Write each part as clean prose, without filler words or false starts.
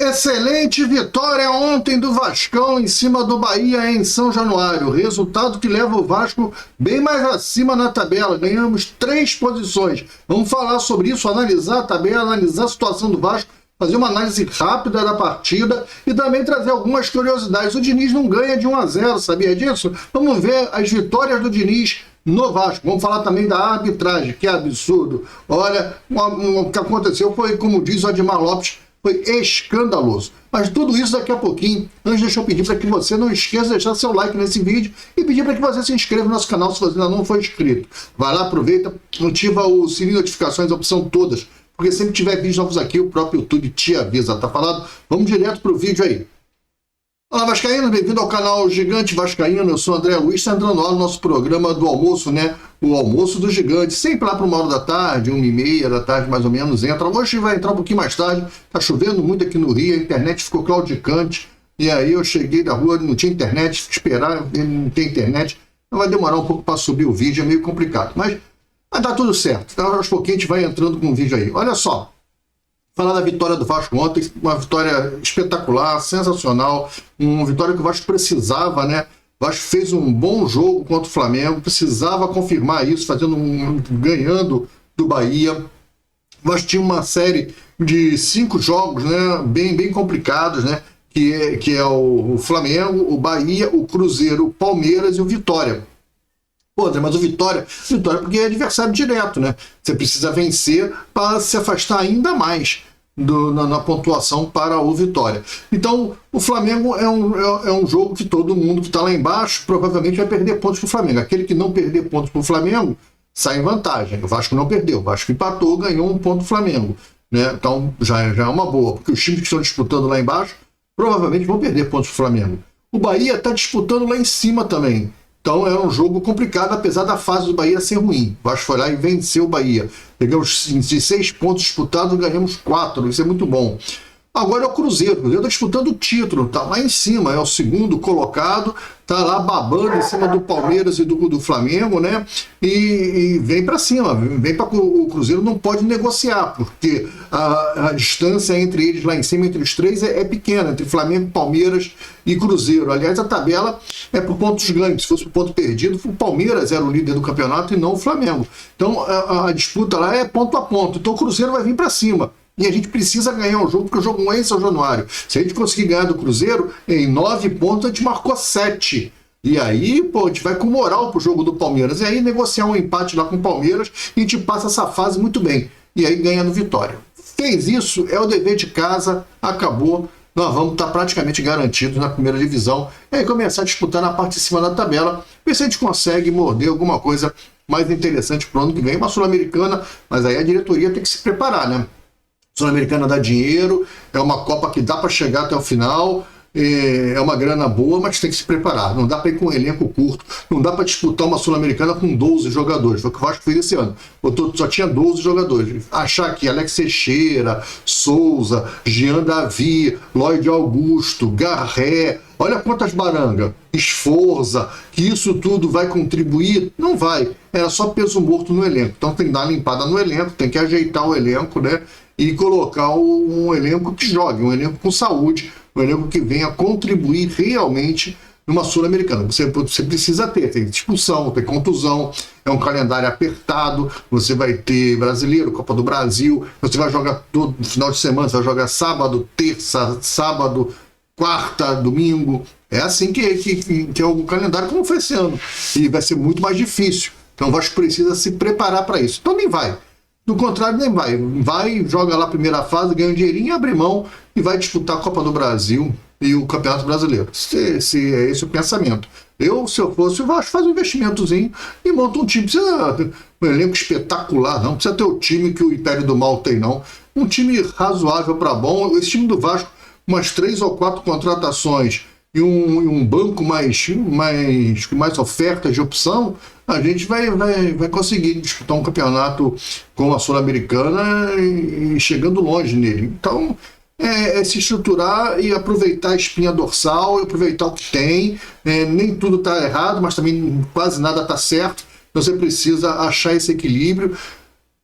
Excelente vitória ontem do Vascão em cima do Bahia em São Januário. Resultado que leva o Vasco bem mais acima na tabela. Ganhamos 3 posições. Vamos falar sobre isso, analisar a tabela, analisar a situação do Vasco, fazer uma análise rápida da partida e também trazer algumas curiosidades. O Diniz não ganha de 1-0, sabia disso? Vamos ver as vitórias do Diniz no Vasco. Vamos falar também da arbitragem, que é absurdo. Olha, o que aconteceu foi, como diz o Admar Lopes, foi escandaloso. Mas tudo isso daqui a pouquinho. Antes, deixa eu pedir para que você não esqueça de deixar seu like nesse vídeo e pedir para que você se inscreva no nosso canal se você ainda não for inscrito. Vai lá, aproveita, ativa o sininho de notificações, a opção todas, porque sempre tiver vídeos novos aqui, o próprio YouTube te avisa, tá falado? Vamos direto pro vídeo aí. Olá, vascaíno, bem-vindo ao canal Gigante Vascaíno. Eu sou o André Luiz, está entrando lá no nosso programa do almoço, né? O almoço do Gigante, sempre lá para 1h da tarde, 1h30 da tarde mais ou menos entra. Hoje vai entrar um pouquinho mais tarde, tá chovendo muito aqui no Rio, a internet ficou claudicante, e aí eu cheguei da rua, não tinha internet, fiquei esperar, não tem internet, então vai demorar um pouco para subir o vídeo, é meio complicado, mas vai dar tudo certo. Então aos pouquinhos a gente vai entrando com o vídeo aí. Olha só, falar da vitória do Vasco ontem, uma vitória espetacular, sensacional, uma vitória que o Vasco precisava, né? O Vasco fez um bom jogo contra o Flamengo, precisava confirmar isso, ganhando do Bahia. O Vasco tinha uma série de 5 jogos, né? Bem complicados, né? Que é o Flamengo, o Bahia, o Cruzeiro, o Palmeiras e o Vitória. Pô, André, mas o Vitória porque é adversário direto, né? Você precisa vencer para se afastar ainda mais na pontuação para o Vitória. Então, o Flamengo é um jogo que todo mundo que está lá embaixo provavelmente vai perder pontos para o Flamengo. Aquele que não perder pontos para o Flamengo sai em vantagem. O Vasco não perdeu. O Vasco empatou, ganhou 1 ponto do Flamengo, né? Então, já é uma boa, porque os times que estão disputando lá embaixo provavelmente vão perder pontos para o Flamengo. O Bahia está disputando lá em cima também. Então é um jogo complicado, apesar da fase do Bahia ser ruim. O Vasco foi lá e venceu o Bahia. Pegamos de 6 pontos disputados, ganhamos 4. Isso é muito bom. Agora é o Cruzeiro. O Cruzeiro está disputando o título, está lá em cima, é o segundo colocado, está lá babando em cima do Palmeiras e do Flamengo, né? E vem para cima, vem para o Cruzeiro não pode negociar, porque a distância entre eles lá em cima, entre os três, é pequena, entre Flamengo, Palmeiras e Cruzeiro. Aliás, a tabela é por pontos ganhos. Se fosse por ponto perdido, o Palmeiras era o líder do campeonato e não o Flamengo. Então a disputa lá é ponto a ponto. Então o Cruzeiro vai vir para cima. E a gente precisa ganhar o jogo, porque o jogo não é em São Januário. Se a gente conseguir ganhar do Cruzeiro, em 9 pontos a gente marcou 7. E aí, pô, a gente vai com moral pro jogo do Palmeiras. E aí negociar um empate lá com o Palmeiras e a gente passa essa fase muito bem. E aí ganha no Vitória. Fez isso, é o dever de casa, acabou. Nós vamos estar praticamente garantidos na primeira divisão. E aí começar a disputar na parte de cima da tabela. Ver se a gente consegue morder alguma coisa mais interessante pro ano que vem. Uma Sul-Americana, mas aí a diretoria tem que se preparar, né? Sul-Americana dá dinheiro, é uma Copa que dá para chegar até o final, é uma grana boa, mas tem que se preparar. Não dá para ir com um elenco curto, não dá para disputar uma Sul-Americana com 12 jogadores. Foi o que o Vasco fez esse ano. Só tinha 12 jogadores. Achar que Alex Teixeira, Souza, Jean Davi, Lloyd Augusto, Garré, olha quantas barangas, Esforza, que isso tudo vai contribuir? Não vai. Era só peso morto no elenco. Então tem que dar uma limpada no elenco, tem que ajeitar o elenco, né? E colocar um elenco que jogue, um elenco com saúde, um elenco que venha contribuir realmente numa Sul-Americana. Você precisa tem expulsão, tem contusão, é um calendário apertado, você vai ter Brasileiro, Copa do Brasil, você vai jogar todo final de semana, você vai jogar sábado, terça, sábado, quarta, domingo. É assim que é o calendário como foi esse ano. E vai ser muito mais difícil. Então o Vasco precisa se preparar para isso. Então nem vai. Do contrário, nem vai. Vai, joga lá a primeira fase, ganha um dinheirinho, abre mão e vai disputar a Copa do Brasil e o Campeonato Brasileiro. Se é esse o pensamento. Se eu fosse o Vasco, faz um investimentozinho e monta um time. Precisa um elenco espetacular, não. Precisa ter o time que o Império do Mal tem, não. Um time razoável para bom. Esse time do Vasco, umas 3 ou 4 contratações e um banco com mais ofertas de opção, a gente vai conseguir disputar um campeonato com a Sul-Americana e chegando longe nele. Então, é se estruturar e aproveitar a espinha dorsal, e aproveitar o que tem. Nem tudo está errado, mas também quase nada está certo. Então, você precisa achar esse equilíbrio.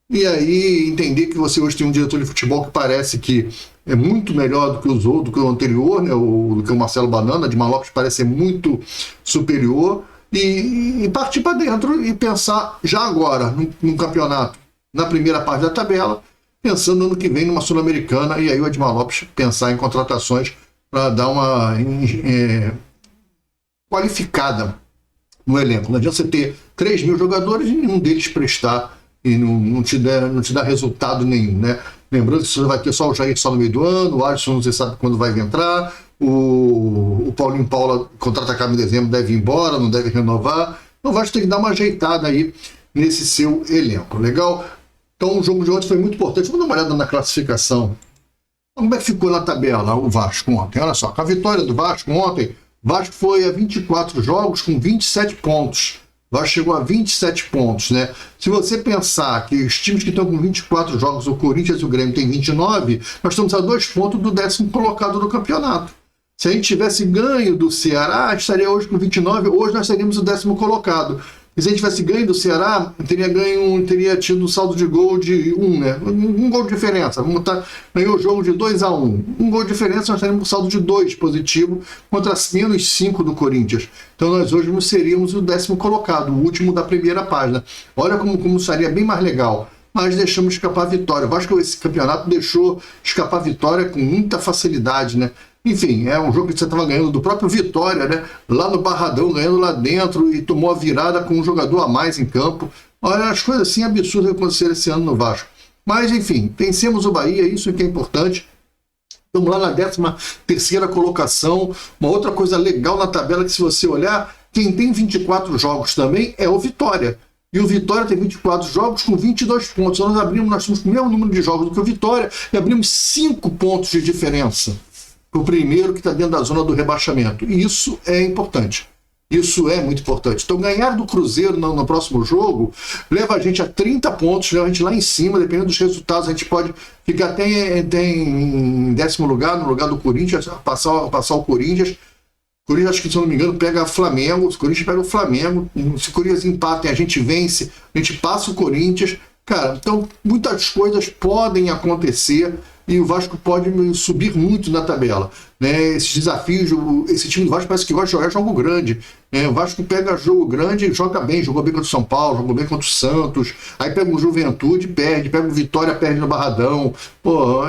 E aí entender que você hoje tem um diretor de futebol que parece que é muito melhor do que os outros, do que o anterior, né? Do que o Marcelo Banana, Edmar Lopes parece ser muito superior, e partir para dentro e pensar já agora no campeonato, na primeira parte da tabela, pensando no ano que vem numa Sul-Americana, e aí o Edmar Lopes pensar em contratações para dar uma qualificada no elenco. Não adianta você ter 3 mil jogadores e nenhum deles prestar e não te dá resultado nenhum, né? Lembrando que você vai ter só o Jair só no meio do ano, o Alisson não se sabe quando vai entrar, o Paulinho Paula, contrato acaba em dezembro, deve ir embora, não deve renovar. Então vai ter que dar uma ajeitada aí nesse seu elenco. Legal? Então o jogo de ontem foi muito importante. Vamos dar uma olhada na classificação. Como é que ficou na tabela o Vasco ontem? Olha só, com a vitória do Vasco ontem, o Vasco foi a 24 jogos com 27 pontos. O Vasco chegou a 27 pontos, né? Se você pensar que os times que estão com 24 jogos, o Corinthians e o Grêmio têm 29, nós estamos a 2 pontos do 10º colocado do campeonato. Se a gente tivesse ganho do Ceará, estaria hoje com 29, hoje nós seríamos o 10º colocado. E se a gente tivesse ganho do Ceará, teria tido um saldo de gol de 1, né? Um gol de diferença. Ganhou o jogo de 2-1. Um gol de diferença, nós teríamos um saldo de 2 positivo contra menos 5 do Corinthians. Então nós hoje não seríamos o 10º colocado, o último da primeira página. Olha como seria bem mais legal. Mas deixamos escapar a vitória. Eu acho que esse campeonato deixou escapar a vitória com muita facilidade, né? Enfim, é um jogo que você estava ganhando do próprio Vitória, né? Lá no Barradão, ganhando lá dentro, e tomou a virada com um jogador a mais em campo. Olha, as coisas assim absurdas que aconteceram esse ano no Vasco. Mas, enfim, vencemos o Bahia, isso que é importante. Estamos lá na 13ª colocação. Uma outra coisa legal na tabela que, se você olhar, quem tem 24 jogos também é o Vitória. E o Vitória tem 24 jogos com 22 pontos. Nós temos o mesmo número de jogos do que o Vitória e abrimos 5 pontos de diferença para o primeiro que está dentro da zona do rebaixamento. E isso é importante. Isso é muito importante. Então, ganhar do Cruzeiro no próximo jogo leva a gente a 30 pontos, leva a gente lá em cima, dependendo dos resultados, a gente pode ficar até em 10º lugar, no lugar do Corinthians, passar o Corinthians. O Corinthians, acho que, se eu não me engano, pega Flamengo, o Corinthians pega o Flamengo, se o Corinthians empatem, a gente vence, a gente passa o Corinthians. Cara, então muitas coisas podem acontecer e o Vasco pode subir muito na tabela, né? Esses desafios, esse time do Vasco parece que gosta de jogar jogo grande, né? O Vasco pega jogo grande e joga bem, jogou bem contra o São Paulo, jogou bem contra o Santos, aí pega o Juventude, perde, pega o Vitória, perde no Barradão, pô,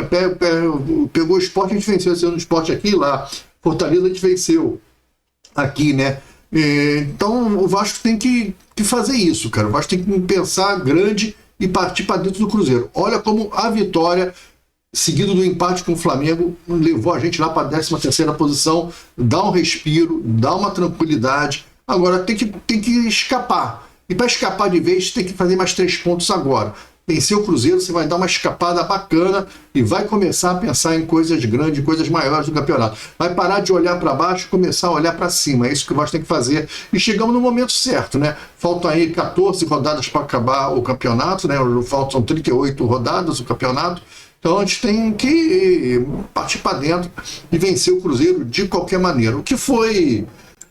pegou o Sport, a gente venceu esse ano no Sport aqui e lá, Fortaleza a gente venceu aqui, né? Então o Vasco tem que fazer isso, cara. O Vasco tem que pensar grande e partir para dentro do Cruzeiro. Olha como a vitória, seguido do empate com o Flamengo, levou a gente lá para a 13ª posição, dá um respiro, dá uma tranquilidade. Agora tem que escapar. E para escapar de vez, tem que fazer mais 3 pontos agora. Vencer o Cruzeiro, você vai dar uma escapada bacana e vai começar a pensar em coisas grandes, coisas maiores do campeonato. Vai parar de olhar para baixo e começar a olhar para cima. É isso que o Vasco tem que fazer. E chegamos no momento certo, né? Faltam aí 14 rodadas para acabar o campeonato, né? Faltam 38 rodadas o campeonato. Então a gente tem que partir para dentro e vencer o Cruzeiro de qualquer maneira. O que foi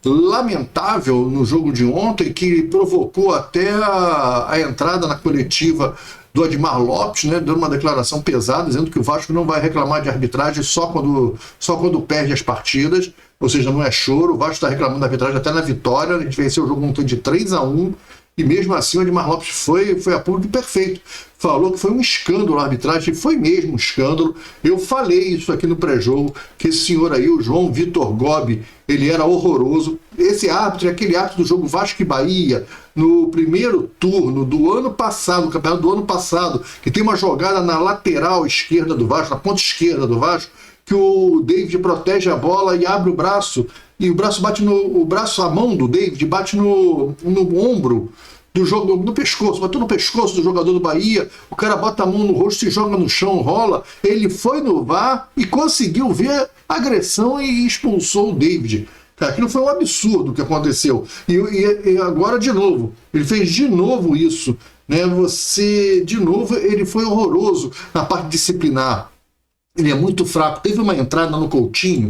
lamentável no jogo de ontem, que provocou até a entrada na coletiva do Edmar Lopes, né, dando uma declaração pesada, dizendo que o Vasco não vai reclamar de arbitragem só quando perde as partidas, ou seja, não é choro. O Vasco está reclamando da arbitragem até na vitória. A gente venceu o jogo ontem de 3-1, e mesmo assim o Edmar Lopes foi a público perfeito. Falou que foi um escândalo a arbitragem, foi mesmo um escândalo. Eu falei isso aqui no pré-jogo, que esse senhor aí, o João Vitor Gobi, ele era horroroso. Esse árbitro é aquele árbitro do jogo Vasco e Bahia, no primeiro turno do ano passado, no campeonato do ano passado, que tem uma jogada na lateral esquerda do Vasco, na ponta esquerda do Vasco, que o David protege a bola e abre o braço, e o braço bate a mão do David bate no ombro do jogo, no pescoço, bateu no pescoço do jogador do Bahia, o cara bota a mão no rosto e joga no chão, rola. Ele foi no VAR e conseguiu ver a agressão e expulsou o David. Aquilo foi um absurdo que aconteceu. E agora, de novo, ele fez de novo isso, né? De novo, ele foi horroroso na parte disciplinar. Ele é muito fraco. Teve uma entrada no Coutinho,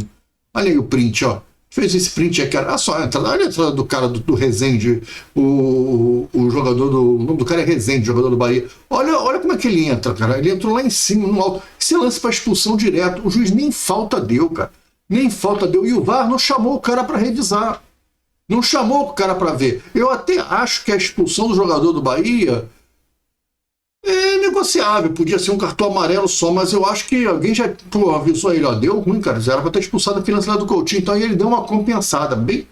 olha aí o print, ó. fez esse print aqui, olha só, olha a entrada do cara do Rezende, o jogador o nome do cara é Rezende, jogador do Bahia. Olha como é que ele entra, cara. Ele entrou lá em cima, no alto. Esse lance para expulsão direto. O juiz nem falta deu, cara. Nem falta deu. E o VAR não chamou o cara para revisar. Não chamou o cara para ver. Eu até acho que a expulsão do jogador do Bahia é negociável. Podia ser um cartão amarelo só, mas eu acho que alguém já avisou ele, ó, deu ruim, cara. Já era para ter expulsado aquele lance lá do Coutinho. Então aí ele deu uma compensada. Bem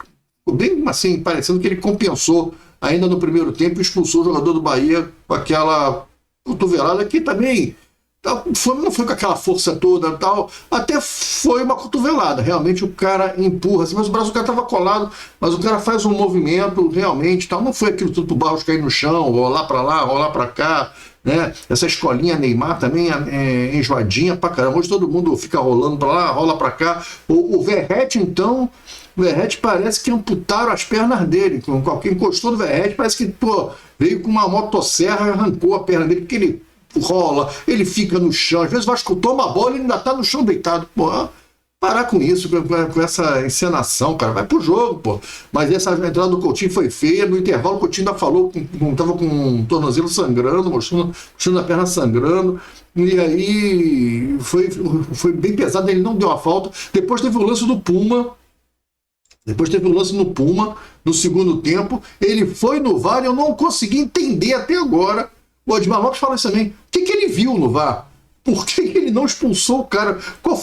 assim, parecendo que ele compensou ainda no primeiro tempo e expulsou o jogador do Bahia com aquela cotovelada que também não foi com aquela força toda e tal, até foi uma cotovelada, realmente o cara empurra, assim, mas o braço do cara estava colado, mas o cara faz um movimento realmente, tal, não foi aquilo tudo pro Barros cair no chão, rolar para lá, rolar para cá, né? Essa escolinha Neymar também é enjoadinha pra caramba, hoje todo mundo fica rolando para lá, rola para cá, o Verratti então, o Verratti parece que amputaram as pernas dele, quem encostou no Verratti parece que veio com uma motosserra e arrancou a perna dele, porque ele rola, ele fica no chão, às vezes o Vasco toma a bola e ele ainda tá no chão deitado, parar com isso, com essa encenação, cara, vai pro jogo, pô. Mas essa entrada do Coutinho foi feia, no intervalo o Coutinho ainda falou, tava com um tornozelo sangrando, mostrando a perna sangrando, e aí foi bem pesado, ele não deu a falta, depois teve o lance do Puma, no segundo tempo, ele foi no VAR e eu não consegui entender até agora. O Edmar Lopes fala isso também. O que ele viu no VAR? Por que ele não expulsou o cara? O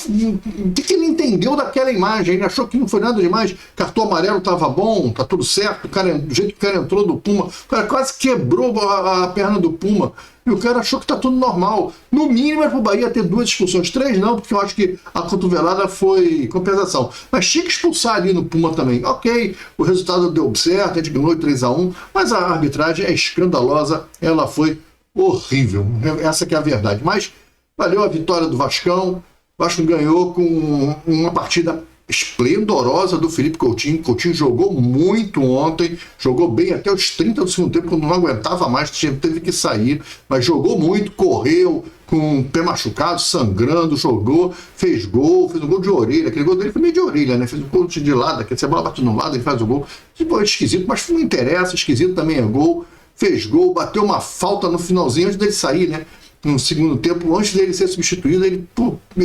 que ele entendeu daquela imagem? Ele achou que não foi nada demais? Cartão amarelo estava bom, tá tudo certo. Do jeito que o cara entrou do Puma, o cara quase quebrou a perna do Puma. E o cara achou que tá tudo normal. No mínimo, era pro Bahia ter 2 expulsões. 3 não, porque eu acho que a cotovelada foi compensação. Mas tinha que expulsar ali no Puma também. Ok, o resultado deu certo, a gente ganhou 3-1, mas a arbitragem é escandalosa, ela foi horrível. Essa que é a verdade. Mas valeu a vitória do Vascão. O Vasco ganhou com uma partida esplendorosa do Felipe Coutinho. Coutinho jogou muito ontem, jogou bem até os 30 do segundo tempo, quando não aguentava mais, teve que sair, mas jogou muito, correu com o pé machucado, sangrando, jogou, fez um gol de orelha, aquele gol dele foi meio de orelha, né? Fez um gol de lado, que a bola bate no lado, ele faz o gol. Foi esquisito, mas não interessa, esquisito também é gol. Fez gol, bateu uma falta no finalzinho antes dele sair, né? No segundo tempo, antes dele ser substituído, ele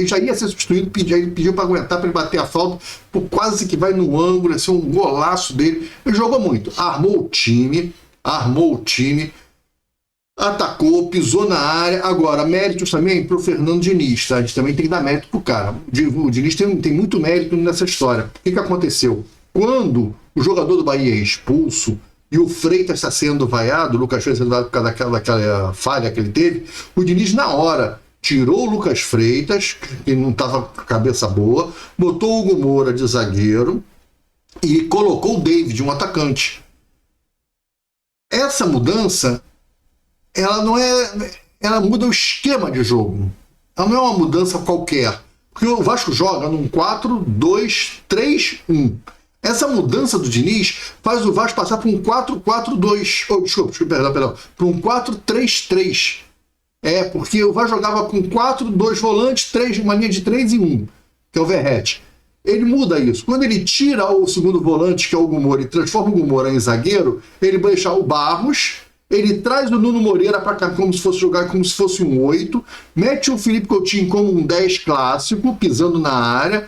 já ia ser substituído, ele pediu para aguentar, para ele bater a falta, quase que vai no ângulo, assim, um golaço dele. Ele jogou muito, armou o time, atacou, pisou na área. Agora, méritos também para o Fernando Diniz, tá? A gente também tem que dar mérito pro cara. O Diniz tem muito mérito nessa história. O que aconteceu? Quando o jogador do Bahia é expulso, e o Freitas está sendo vaiado, o Lucas Freitas sendo vaiado por causa daquela falha que ele teve, o Diniz, na hora, tirou o Lucas Freitas, que não estava com a cabeça boa, botou o Hugo Moura de zagueiro e colocou o David, um atacante. Essa mudança, ela muda o esquema de jogo. Ela não é uma mudança qualquer, porque o Vasco joga num 4-2-3-1. Essa mudança do Diniz faz o Vasco passar para um 4-4-2, perdão, para um 4-3-3. Porque o Vasco jogava com 2 volantes, uma linha de 3 e 1, que é o Verratti. Ele muda isso. Quando ele tira o segundo volante, que é o Hugo Moura, e transforma o Hugo Moura em zagueiro, ele vai deixar o Barros, ele traz o Nuno Moreira para cá como se fosse jogar como se fosse um 8, mete o Felipe Coutinho como um 10 clássico, pisando na área,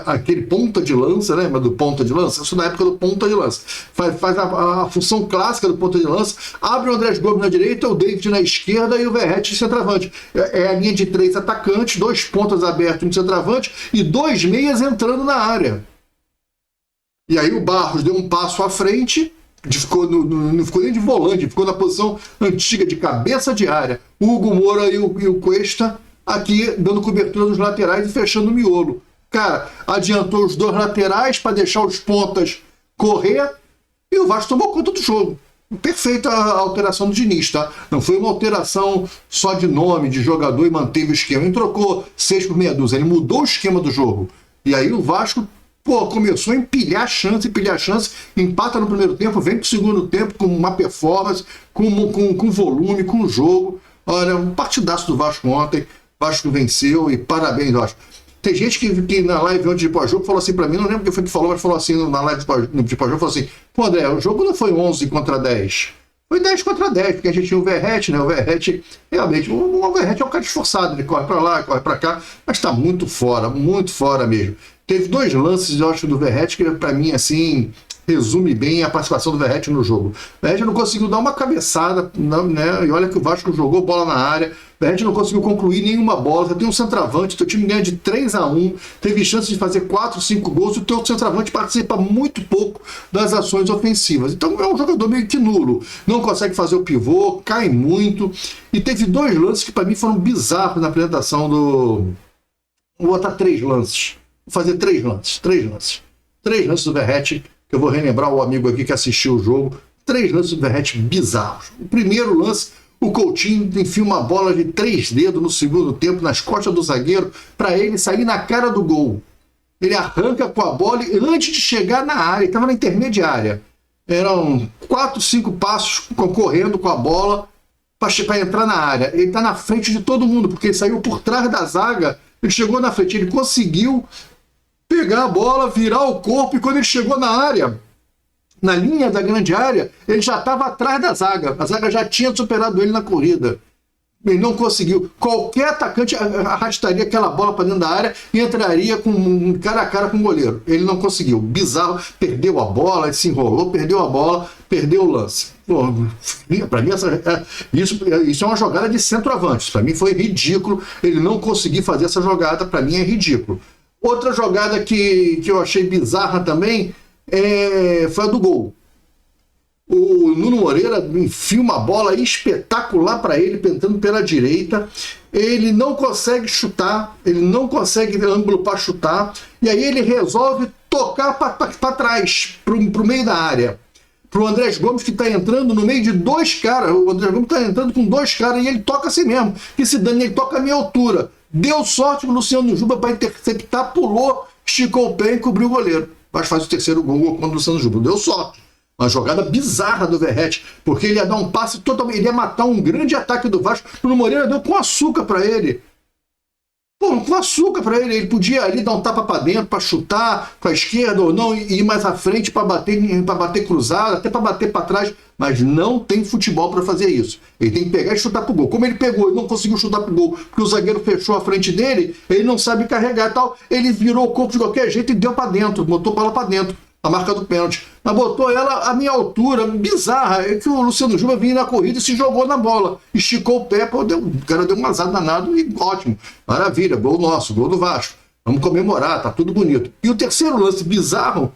aquele ponta de lança, lembra do ponta de lança? Isso na época do ponta de lança. Faz a função clássica do ponta de lança, abre o Andrés Gomes na direita, o David na esquerda e o Verratti centroavante. É a linha de 3 atacantes, 2 pontas abertos no centroavante e 2 meias entrando na área. E aí o Barros deu um passo à frente, não ficou nem de volante, ficou na posição antiga de cabeça de área. O Hugo Moura e o Cuesta aqui dando cobertura nos laterais e fechando o miolo. Cara, adiantou os 2 laterais para deixar os pontas correr e o Vasco tomou conta do jogo. Perfeita a alteração do Diniz, tá? Não foi uma alteração só de nome, de jogador e manteve o esquema. Ele trocou 6 por meia dúzia, ele mudou o esquema do jogo. E aí o Vasco começou a empilhar chance, empata no primeiro tempo, vem pro segundo tempo com uma performance, com volume, com jogo. Olha, um partidaço do Vasco ontem. Vasco venceu e parabéns, Vasco. Tem gente que na live antes de pós-jogo falou assim pra mim, não lembro quem foi que falou, mas falou assim na live de pós-jogo, falou assim, pô, André, o jogo não foi 11 contra 10. Foi 10 contra 10, porque a gente tinha o Verratti, né? O Verratti, realmente, o Verratti é um cara esforçado, ele corre pra lá, corre pra cá, mas tá muito fora mesmo. Teve 2 lances, eu acho, do Verratti, que pra mim, assim, resume bem a participação do Verratti no jogo. O Verratti não conseguiu dar uma cabeçada, né? E olha que o Vasco jogou bola na área, o Verratti não conseguiu concluir nenhuma bola, você tem um centroavante, teu time ganha de 3-1, teve chance de fazer 4, 5 gols, e o teu centroavante participa muito pouco das ações ofensivas. Então é um jogador meio que nulo, não consegue fazer o pivô, cai muito, e teve 2 lances que para mim foram bizarros na apresentação do... Vou botar 3 lances, vou fazer 3 lances. 3 lances do Verratti, que eu vou relembrar o amigo aqui que assistiu o jogo, 3 lances do Verratti bizarros. O primeiro lance, o Coutinho enfia uma bola de 3 dedos no segundo tempo nas costas do zagueiro para ele sair na cara do gol. Ele arranca com a bola e antes de chegar na área, ele estava na intermediária. Eram 4, 5 passos correndo com a bola para entrar na área. Ele está na frente de todo mundo, porque ele saiu por trás da zaga, ele chegou na frente, ele conseguiu pegar a bola, virar o corpo, e quando ele chegou na área, na linha da grande área, ele já estava atrás da zaga. A zaga já tinha superado ele na corrida. Ele não conseguiu. Qualquer atacante arrastaria aquela bola para dentro da área e entraria cara a cara com o goleiro. Ele não conseguiu. Bizarro. Perdeu a bola, se enrolou, perdeu a bola, perdeu o lance. Para mim, isso é uma jogada de centroavante. Para mim foi ridículo. Ele não conseguir fazer essa jogada. Para mim é ridículo. Outra jogada que eu achei bizarra também foi a do gol. O Nuno Moreira enfia uma bola espetacular para ele, entrando pela direita. Ele não consegue chutar, ele não consegue ângulo para chutar, e aí ele resolve tocar para trás, para o meio da área. Para o Andrés Gomes, que está entrando no meio de 2 caras. O Andrés Gomes está entrando com 2 caras e ele toca assim mesmo. Que se dane, ele toca a minha altura. Deu sorte que o Luciano Juba para interceptar, pulou, esticou o pé e cobriu o goleiro. Mas faz o terceiro gol contra o Luciano Juba. Deu sorte. Uma jogada bizarra do Verratti, porque ele ia dar um passe totalmente, ele ia matar um grande ataque do Vasco. O Nuno Moreira deu com açúcar para ele. Pô, com açúcar para ele. Ele podia ali dar um tapa para dentro, para chutar com a esquerda ou não, e ir mais à frente para bater cruzado, até para bater para trás, mas não tem futebol para fazer isso. Ele tem que pegar e chutar pro gol. Como ele pegou e não conseguiu chutar pro gol, porque o zagueiro fechou a frente dele, ele não sabe carregar e tal, ele virou o corpo de qualquer jeito e deu para dentro, botou a bola para dentro. A marca do pênalti. Mas botou ela à minha altura, bizarra. É que o Luciano Juba vinha na corrida e se jogou na bola. Esticou o pé, o cara deu um azar danado e ótimo. Maravilha, gol nosso, gol do Vasco. Vamos comemorar, tá tudo bonito. E o terceiro lance bizarro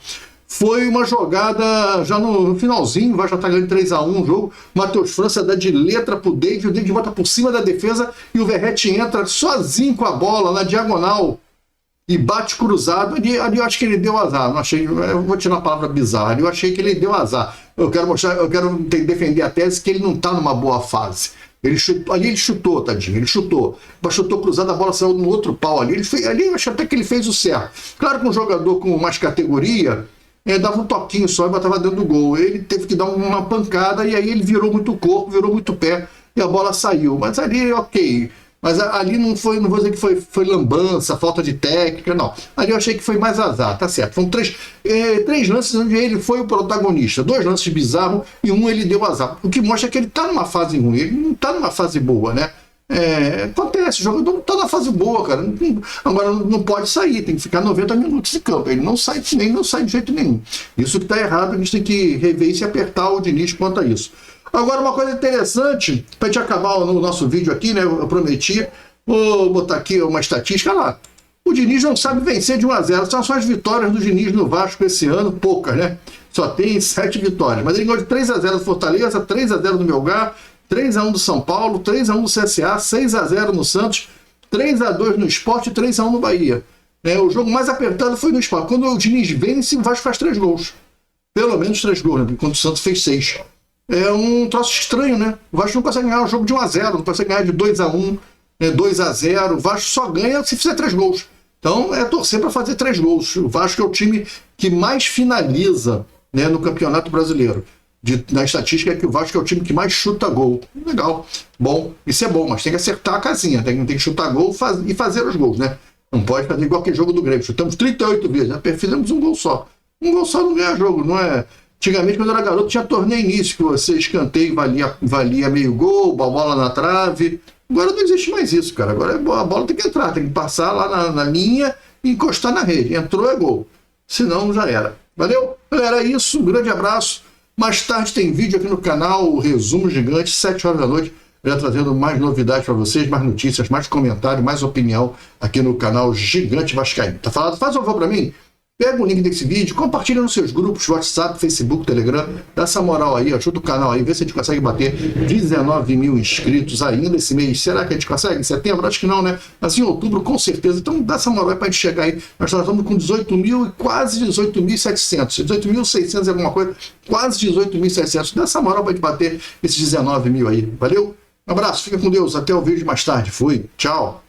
foi uma jogada já no finalzinho, o Vasco já tá ganhando 3-1 o jogo. Matheus França dá de letra pro David, o David bota por cima da defesa e o Verratti entra sozinho com a bola na diagonal. E bate cruzado, ali eu acho que ele deu azar. Não achei, eu vou tirar a palavra bizarra, ali eu achei que ele deu azar. Eu quero defender a tese que ele não está numa boa fase. Ali ele chutou, tadinho, ele chutou. Chutou cruzado, a bola saiu no outro pau ali. Ali eu acho até que ele fez o certo. Claro que um jogador com mais categoria dava um toquinho só e botava dentro do gol. Ele teve que dar uma pancada e aí ele virou muito corpo, virou muito pé e a bola saiu. Mas ali, ok. Mas ali não vou dizer que foi lambança, falta de técnica, não. Ali eu achei que foi mais azar, tá certo. Foram 3 lances onde ele foi o protagonista. 2 lances bizarros e um ele deu azar. O que mostra que ele tá numa fase ruim, ele não tá numa fase boa, né? Acontece, o jogador não tá na fase boa, cara. Agora não pode sair, tem que ficar 90 minutos de campo. Ele não sai de jeito nenhum. Isso que tá errado, a gente tem que rever e se apertar o Diniz quanto a isso. Agora, uma coisa interessante, para a gente acabar no nosso vídeo aqui, né? Eu prometi, vou botar aqui uma estatística lá. O Diniz não sabe vencer de 1-0. São só as vitórias do Diniz no Vasco esse ano, poucas, né? Só tem 7 vitórias. Mas ele ganhou de 3-0 do Fortaleza, 3-0 do Melgar, 3-1 do São Paulo, 3-1 do CSA, 6-0 no Santos, 3-2 no Sport e 3-1 no Bahia. O jogo mais apertado foi no Sport. Quando o Diniz vence, o Vasco faz 3 gols. Pelo menos 3 gols, né? Enquanto o Santos fez 6. É um troço estranho, né? O Vasco não consegue ganhar um jogo de 1-0, não consegue ganhar de 2-1, 2-0. O Vasco só ganha se fizer 3 gols. Então é torcer para fazer 3 gols. O Vasco é o time que mais finaliza, né, no Campeonato Brasileiro. Na estatística é que o Vasco é o time que mais chuta gol. Legal. Bom, isso é bom, mas tem que acertar a casinha. Tem que chutar gol e fazer os gols, né? Não pode fazer igual aquele jogo do Grêmio. Chutamos 38 vezes, fizemos um gol só. Um gol só não ganha jogo, não é? Antigamente, quando eu era garoto, tinha torneio início, que você escanteio valia meio gol, bola na trave. Agora não existe mais isso, cara. Agora a bola tem que entrar, tem que passar lá na linha e encostar na rede. Entrou, é gol. Senão, já era. Valeu? Galera, é isso. Um grande abraço. Mais tarde tem vídeo aqui no canal, o Resumo Gigante, 7 horas da noite. Já trazendo mais novidades para vocês, mais notícias, mais comentário, mais opinião aqui no canal Gigante Vascaíno. Tá falado? Faz um favor para mim. Pega o link desse vídeo, compartilha nos seus grupos, WhatsApp, Facebook, Telegram, dá essa moral aí, ajuda o canal aí, vê se a gente consegue bater 19 mil inscritos ainda esse mês. Será que a gente consegue? Em setembro? Acho que não, né? Mas em outubro, com certeza. Então dá essa moral aí pra gente chegar aí. Nós estamos com 18 mil e quase 18.700. 18.600 e alguma coisa, quase 18.700. Dá essa moral pra gente bater esses 19 mil aí. Valeu? Um abraço, fica com Deus. Até o vídeo mais tarde. Fui. Tchau.